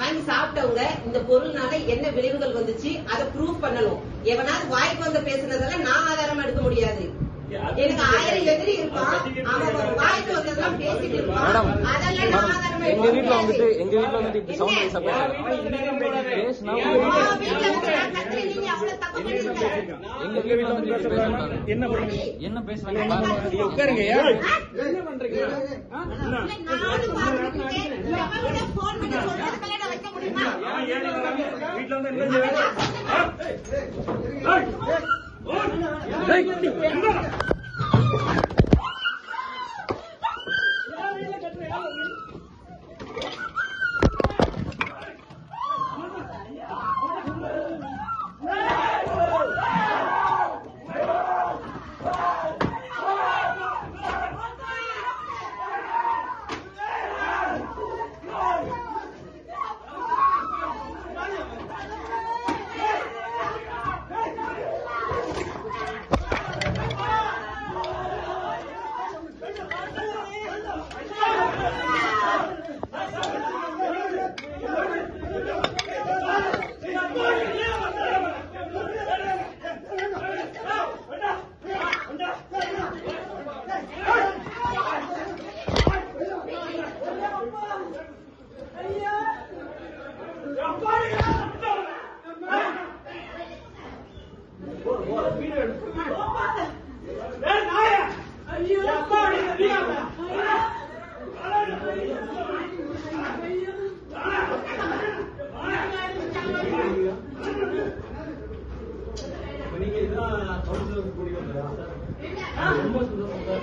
வாங்கி சாப்பிட்டவங்க இந்த பொருள்னால என்ன விளைவுகள் வந்துச்சு அதை ப்ரூவ் பண்ணணும். எவனாவது வாய்க்கு வந்து பேசுனதெல்லாம் நான் ஆதாரமா எடுக்க முடியாது. எனக்கு 1000 எதிரி இருப்பான், அவன் ஒரு வாய்க்கு வந்ததெல்லாம் பேசிட்டு இருப்பான், அதெல்லாம் நான் ஆதாரமா எடுக்க முடியாது. எங்க வீட்டுல வந்துட்டு இப்படி சவுண்ட் வைஸா பேசுனா நீங்க அவ்வளவு தப்பு பண்ணிருக்க. எங்க வீட்டுல வந்து பேசுறாங்க. என்ன பேசுறாங்க உட்காருங்க. என்ன பண்றீங்க? போன் பண்ணி சொல்றதுக்கு வைக்க முடியுமா? வீட்டுல வந்து என்ன நீங்க இதெல்லாம் கவுன்சிலர் கூடி வந்தா ரொம்ப சந்தோஷம்.